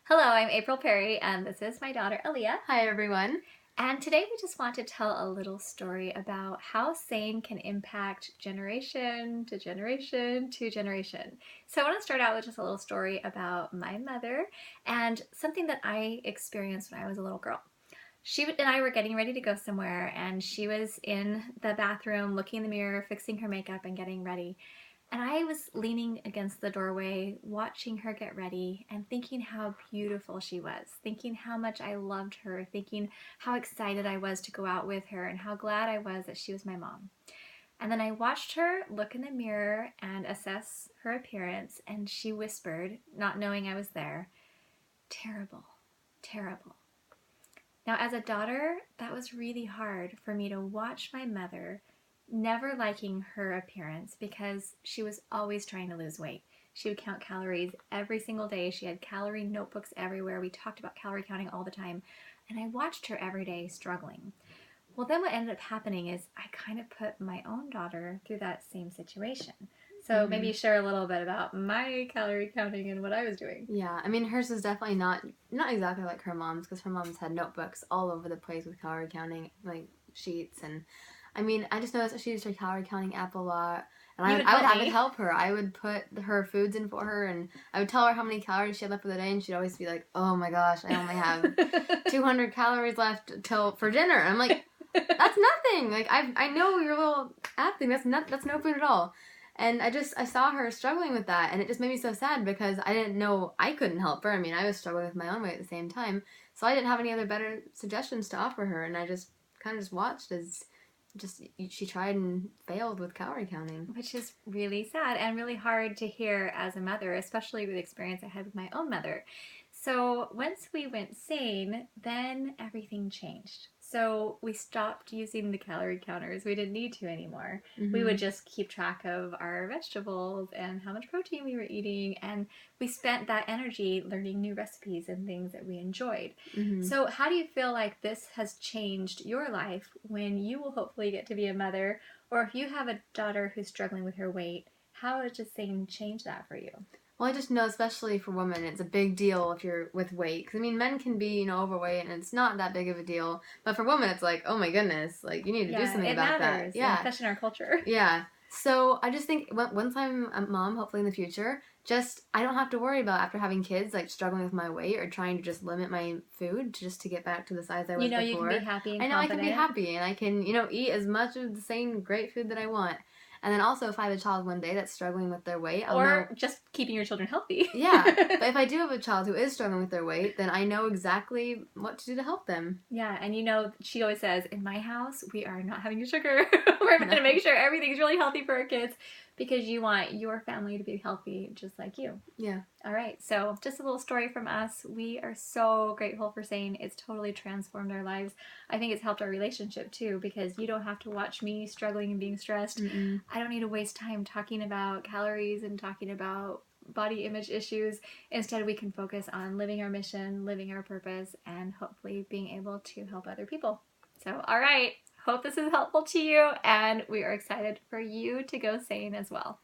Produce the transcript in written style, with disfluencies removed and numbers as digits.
Hello, I'm April Perry, and this is my daughter Aaliyah. Hi, everyone. And today we just want to tell a little story about how SANE can impact generation to generation to generation. So I want to start out with just a little story about my mother and something that I experienced when I was a little girl. She and I were getting ready to go somewhere, and she was in the bathroom looking in the mirror, fixing her makeup and getting ready. And I was leaning against the doorway, watching her get ready and thinking how beautiful she was, thinking how much I loved her, thinking how excited I was to go out with her and how glad I was that she was my mom. And then I watched her look in the mirror and assess her appearance, and she whispered, not knowing I was there, "Terrible, terrible." Now, as a daughter, that was really hard for me to watch my mother never liking her appearance because she was always trying to lose weight. She would count calories every single day. She had calorie notebooks everywhere. We talked about calorie counting all the time. And I watched her every day struggling. Well, then what ended up happening is I kind of put my own daughter through that same situation. So maybe share a little bit about my calorie counting and what I was doing. Yeah, I mean, hers is definitely not exactly like her mom's, because her mom's had notebooks all over the place with calorie counting, like sheets, and I mean, I just noticed that she used her calorie counting app a lot, and I would help her. I would put her foods in for her, and I would tell her how many calories she had left for the day, and she'd always be like, "Oh my gosh, I only have 200 calories left for dinner." And I'm like, "That's nothing. Like I know your little app thing. That's no food at all." And I saw her struggling with that, and it just made me so sad because I didn't know I couldn't help her. I mean, I was struggling with my own weight at the same time, so I didn't have any other better suggestions to offer her, and I just kind of just watched as she tried and failed with calorie counting. Which is really sad and really hard to hear as a mother, especially with the experience I had with my own mother. So once we went sane, then everything changed. So we stopped using the calorie counters. We didn't need to anymore. We would just keep track of our vegetables and how much protein we were eating, and we spent that energy learning new recipes and things that we enjoyed. So how do you feel like this has changed your life when you will hopefully get to be a mother, or if you have a daughter who's struggling with her weight, how does just saying change that for you? Well, I just know, especially for women, it's a big deal if you're with weight. Because, I mean, men can be, overweight, and it's not that big of a deal. But for women, it's like, oh my goodness, like, you need to do something about matters, that. Yeah, especially in our culture. Yeah. So I just think once I'm a mom, hopefully in the future, I don't have to worry about after having kids, like, struggling with my weight or trying to just limit my food to get back to the size I was before. You can be happy and I know confident. I can be happy, and I can, eat as much of the same great food that I want. And then also, if I have a child one day that's struggling with their weight, I'll know... just keeping your children healthy. Yeah, but if I do have a child who is struggling with their weight, then I know exactly what to do to help them. Yeah, and she always says, in my house, we are not having sugar. We're going to make sure everything's really healthy for our kids because you want your family to be healthy just like you. Yeah. All right, so just a little story from us. We are so grateful for SANE. It's totally transformed our lives. I think it's helped our relationship too, because you don't have to watch me struggling and being stressed. I don't need to waste time talking about calories and talking about body image issues. Instead, we can focus on living our mission, living our purpose, and hopefully being able to help other people. So, all right, hope this is helpful to you, and we are excited for you to go SANE as well.